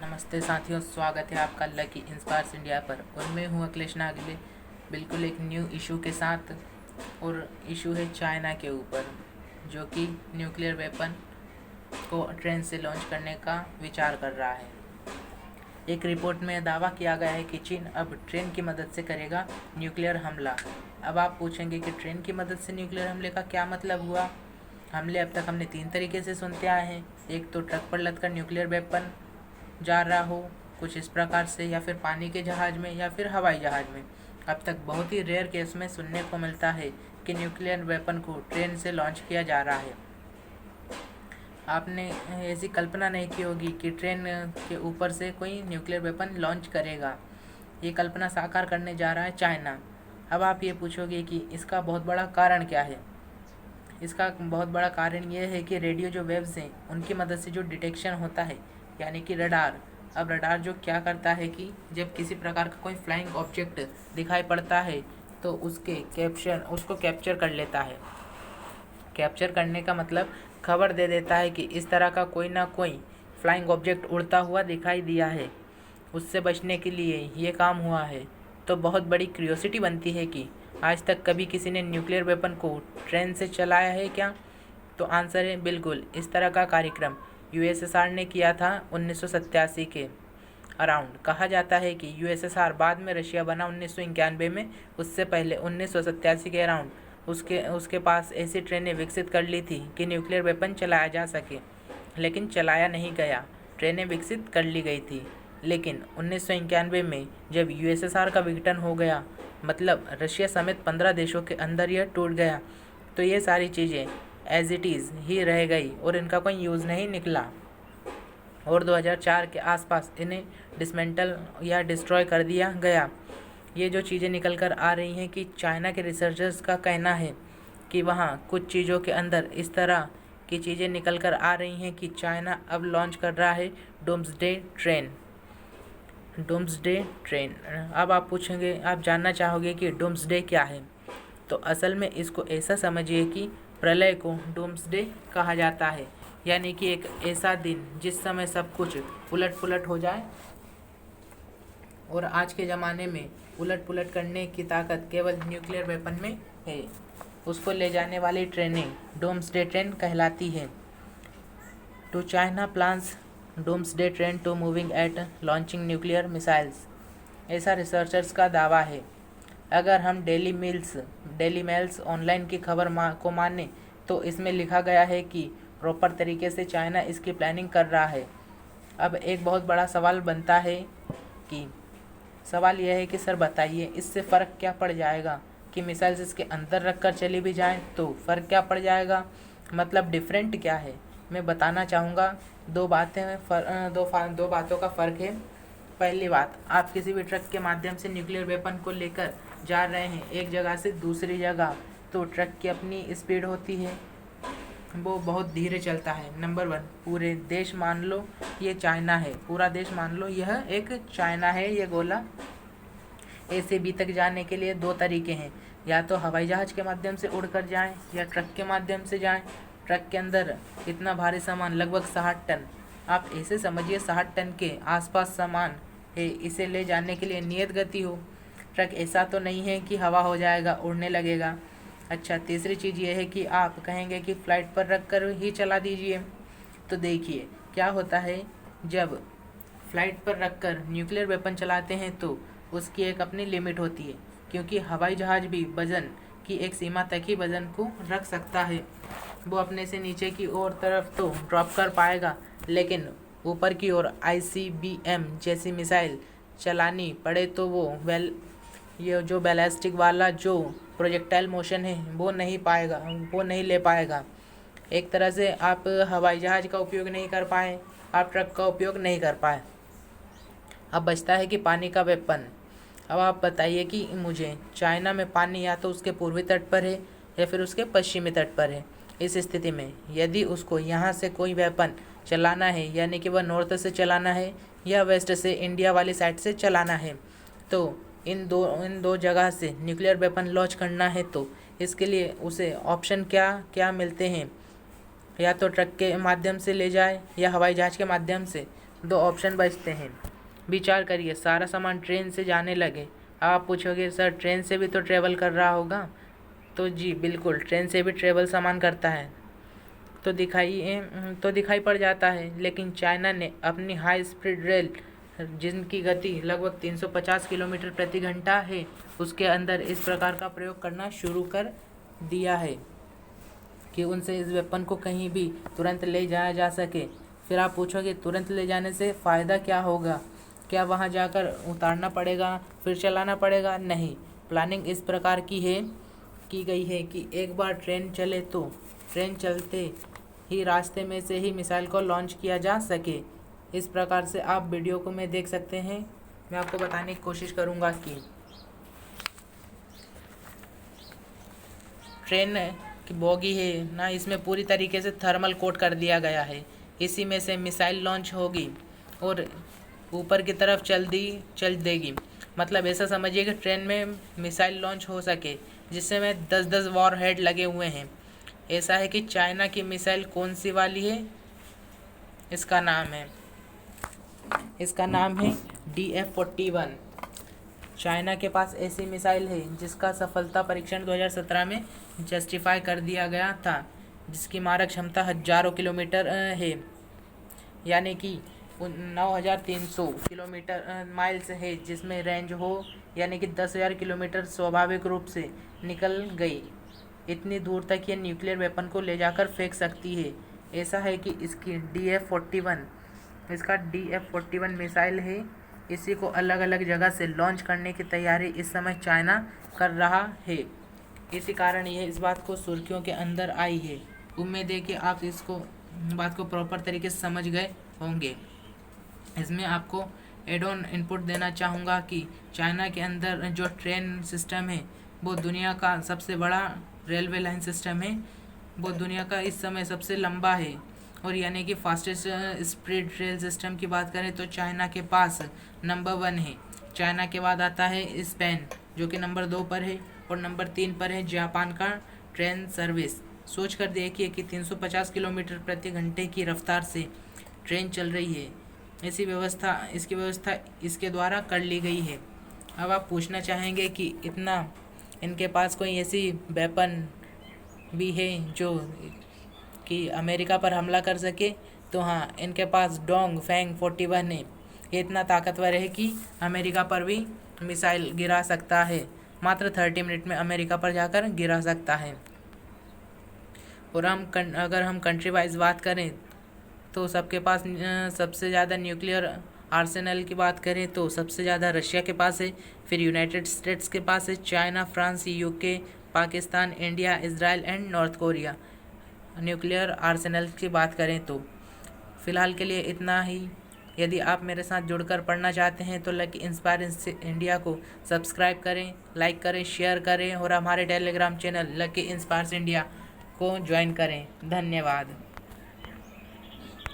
नमस्ते साथियों, स्वागत है आपका लकी इंस्पायर्स इंडिया पर। और मैं हूँ अखिलेश नागले, बिल्कुल एक न्यू इशू के साथ। और इशू है चाइना के ऊपर, जो कि न्यूक्लियर वेपन को ट्रेन से लॉन्च करने का विचार कर रहा है। एक रिपोर्ट में दावा किया गया है कि चीन अब ट्रेन की मदद से करेगा न्यूक्लियर हमला। अब आप पूछेंगे कि ट्रेन की मदद से न्यूक्लियर हमले का क्या मतलब हुआ। हमले अब तक हमने 3 तरीके से सुनते आए हैं। एक तो ट्रक पर लदकर न्यूक्लियर वेपन जा रहा हो कुछ इस प्रकार से, या फिर पानी के जहाज़ में, या फिर हवाई जहाज़ में। अब तक बहुत ही रेयर केस में सुनने को मिलता है कि न्यूक्लियर वेपन को ट्रेन से लॉन्च किया जा रहा है। आपने ऐसी कल्पना नहीं की होगी कि ट्रेन के ऊपर से कोई न्यूक्लियर वेपन लॉन्च करेगा। ये कल्पना साकार करने जा रहा है चाइना। अब आप ये पूछोगे कि इसका बहुत बड़ा कारण क्या है। इसका बहुत बड़ा कारण ये है कि रेडियो जो वेव्स हैं उनकी मदद से जो डिटेक्शन होता है, यानी कि रडार। अब रडार जो क्या करता है कि जब किसी प्रकार का कोई फ्लाइंग ऑब्जेक्ट दिखाई पड़ता है तो उसको कैप्चर कर लेता है। कैप्चर करने का मतलब खबर दे देता है कि इस तरह का कोई ना कोई फ्लाइंग ऑब्जेक्ट उड़ता हुआ दिखाई दिया है। उससे बचने के लिए ये काम हुआ है। तो बहुत बड़ी क्यूरियोसिटी बनती है कि आज तक कभी किसी ने न्यूक्लियर वेपन को ट्रेन से चलाया है क्या। तो आंसर है बिल्कुल। इस तरह का कार्यक्रम यूएसएसआर ने किया था 1987 के अराउंड। कहा जाता है कि यूएसएसआर बाद में रशिया बना 1991 में। उससे पहले 1987 के अराउंड उसके पास ऐसी ट्रेनें विकसित कर ली थी कि न्यूक्लियर वेपन चलाया जा सके, लेकिन चलाया नहीं गया। ट्रेनें विकसित कर ली गई थी, लेकिन 1991 में जब यूएसएसआर का विघटन हो गया, मतलब रशिया समेत 15 देशों के अंदर यह टूट गया, तो ये सारी चीज़ें एज इट इज़ ही रह गई और इनका कोई यूज़ नहीं निकला। और 2004 के आसपास इन्हें डिसमेंटल या डिस्ट्रॉय कर दिया गया। ये जो चीज़ें निकल कर आ रही हैं कि चाइना के रिसर्चर्स का कहना है कि वहाँ कुछ चीज़ों के अंदर इस तरह की चीज़ें निकल कर आ रही हैं कि चाइना अब लॉन्च कर रहा है डूम्सडे ट्रेन। Doomsday train. अब आप पूछेंगे, आप जानना चाहोगे कि डूम्सडे क्या है। तो असल में इसको ऐसा समझिए कि प्रलय को डूम्सडे कहा जाता है, यानी कि एक ऐसा दिन जिस समय सब कुछ उलट पुलट हो जाए। और आज के ज़माने में उलट पुलट करने की ताकत केवल न्यूक्लियर वेपन में है। उसको ले जाने वाली ट्रेनें डूम्सडे ट्रेन कहलाती है। To China plans doomsday train to moving at launching nuclear missiles, ऐसा रिसर्चर्स का दावा है। अगर हम डेली मेल्स ऑनलाइन की खबर को माने तो इसमें लिखा गया है कि प्रॉपर तरीके से चाइना इसकी प्लानिंग कर रहा है। अब एक बहुत बड़ा सवाल बनता है कि सवाल यह है कि सर बताइए, इससे फ़र्क क्या पड़ जाएगा कि मिसाइल्स इसके अंदर रख कर चली भी जाएँ तो फ़र्क क्या पड़ जाएगा, मतलब डिफरेंट क्या है। मैं बताना चाहूँगा दो बातों का फ़र्क है। पहली बात, आप किसी भी ट्रक के माध्यम से न्यूक्लियर वेपन को लेकर जा रहे हैं एक जगह से दूसरी जगह, तो ट्रक की अपनी स्पीड होती है, वो बहुत धीरे चलता है। नंबर 1, पूरे देश मान लो ये चाइना है, पूरा देश मान लो यह एक चाइना है, ये गोला। ए से बी तक जाने के लिए 2 तरीके हैं, या तो हवाई जहाज़ के माध्यम से उड़कर जाएं या ट्रक के माध्यम से जाएं। ट्रक के अंदर इतना भारी सामान, लगभग 60 टन, आप ऐसे समझिए 60 टन के आसपास सामान है। इसे ले जाने के लिए नियत गति हो। ट्रक ऐसा तो नहीं है कि हवा हो जाएगा, उड़ने लगेगा। अच्छा, तीसरी चीज़ ये है कि आप कहेंगे कि फ़्लाइट पर रख कर ही चला दीजिए। तो देखिए क्या होता है, जब फ़्लाइट पर रख कर न्यूक्लियर वेपन चलाते हैं तो उसकी एक अपनी लिमिट होती है, क्योंकि हवाई जहाज़ भी वज़न की एक सीमा तक ही वज़न को रख सकता है। वो अपने से नीचे की ओर तरफ तो ड्रॉप कर पाएगा, लेकिन ऊपर की ओर ICBM जैसी मिसाइल चलानी पड़े तो ये जो बैलिस्टिक वाला जो प्रोजेक्टाइल मोशन है वो नहीं ले पाएगा। एक तरह से आप हवाई जहाज़ का उपयोग नहीं कर पाए, आप ट्रक का उपयोग नहीं कर पाए। अब बचता है कि पानी का वेपन। अब आप बताइए कि मुझे चाइना में पानी या तो उसके पूर्वी तट पर है या फिर उसके पश्चिमी तट पर है। इस स्थिति में यदि उसको यहाँ से कोई वेपन चलाना है, यानी कि वह नॉर्थ से चलाना है या वेस्ट से, इंडिया वाली साइड से चलाना है, तो इन दो जगह से न्यूक्लियर वेपन लॉन्च करना है, तो इसके लिए उसे ऑप्शन क्या क्या मिलते हैं, या तो ट्रक के माध्यम से ले जाए या हवाई जहाज़ के माध्यम से। दो ऑप्शन बचते हैं। विचार करिए, सारा सामान ट्रेन से जाने लगे। आप पूछोगे सर ट्रेन से भी तो ट्रेवल कर रहा होगा। तो जी बिल्कुल, ट्रेन से भी ट्रेवल सामान करता है तो दिखाई पड़ जाता है। लेकिन चाइना ने अपनी हाई स्पीड रेल, जिनकी गति लगभग 350 किलोमीटर प्रति घंटा है, उसके अंदर इस प्रकार का प्रयोग करना शुरू कर दिया है कि उनसे इस वेपन को कहीं भी तुरंत ले जाया जा सके। फिर आप पूछोगे तुरंत ले जाने से फ़ायदा क्या होगा? क्या वहाँ जाकर उतारना पड़ेगा फिर चलाना पड़ेगा? नहीं, प्लानिंग इस प्रकार की गई है कि एक बार ट्रेन चले तो ट्रेन चलते ही रास्ते में से ही मिसाइल को लॉन्च किया जा सके। इस प्रकार से आप वीडियो को में देख सकते हैं। मैं आपको बताने की कोशिश करूँगा कि ट्रेन की बोगी है ना, इसमें पूरी तरीके से थर्मल कोट कर दिया गया है। इसी में से मिसाइल लॉन्च होगी और ऊपर की तरफ चल देगी। मतलब ऐसा समझिए कि ट्रेन में मिसाइल लॉन्च हो सके, जिससे में 10-10 वॉर हेड लगे हुए हैं। ऐसा है कि चाइना की मिसाइल कौन सी वाली है, इसका नाम है DF-41। चाइना के पास ऐसी मिसाइल है जिसका सफलता परीक्षण 2017 में जस्टिफाई कर दिया गया था, जिसकी मारक क्षमता हज़ारों किलोमीटर है, यानी कि 9,300 किलोमीटर माइल्स है, जिसमें रेंज हो यानी कि 10,000 किलोमीटर स्वाभाविक रूप से निकल गई। इतनी दूर तक ये न्यूक्लियर वेपन को ले जाकर फेंक सकती है। ऐसा है कि इसका DF-41 मिसाइल है। इसी को अलग अलग जगह से लॉन्च करने की तैयारी इस समय चाइना कर रहा है। इसी कारण यह इस बात को सुर्खियों के अंदर आई है। उम्मीद है कि आप बात को प्रॉपर तरीके से समझ गए होंगे। इसमें आपको एड ऑन इनपुट देना चाहूँगा कि चाइना के अंदर जो ट्रेन सिस्टम है वो दुनिया का सबसे बड़ा रेलवे लाइन सिस्टम है। वो दुनिया का इस समय सबसे लंबा है, और यानी कि फास्टेस्ट स्पीड रेल सिस्टम की बात करें तो चाइना के पास नंबर 1 है। चाइना के बाद आता है स्पेन, जो कि नंबर 2 पर है, और नंबर 3 पर है जापान का ट्रेन सर्विस। सोच कर देखिए कि 350 किलोमीटर प्रति घंटे की रफ्तार से ट्रेन चल रही है। इसकी व्यवस्था इसके द्वारा कर ली गई है। अब आप पूछना चाहेंगे कि इतना इनके पास कोई ऐसी वेपन भी है जो कि अमेरिका पर हमला कर सके? तो हाँ, इनके पास डोंग फैंग 41 है। ये इतना ताकतवर है कि अमेरिका पर भी मिसाइल गिरा सकता है। मात्र 30 मिनट में अमेरिका पर जाकर गिरा सकता है। और अगर हम कंट्री वाइज बात करें तो सबके पास सबसे ज़्यादा न्यूक्लियर आर्सेनल की बात करें तो सबसे ज़्यादा रशिया के पास है, फिर यूनाइटेड स्टेट्स के पास है, China, France, UK, Pakistan, India, Israel and north Korea. Nuclear Arsenal की बात करें तो फ़िलहाल के लिए इतना ही। यदि आप मेरे साथ जुड़कर पढ़ना चाहते हैं तो लकी इंस्पायर इंडिया को सब्सक्राइब करें, लाइक करें, शेयर करें और हमारे Telegram channel lucky inspire India को ज्वाइन करें। धन्यवाद।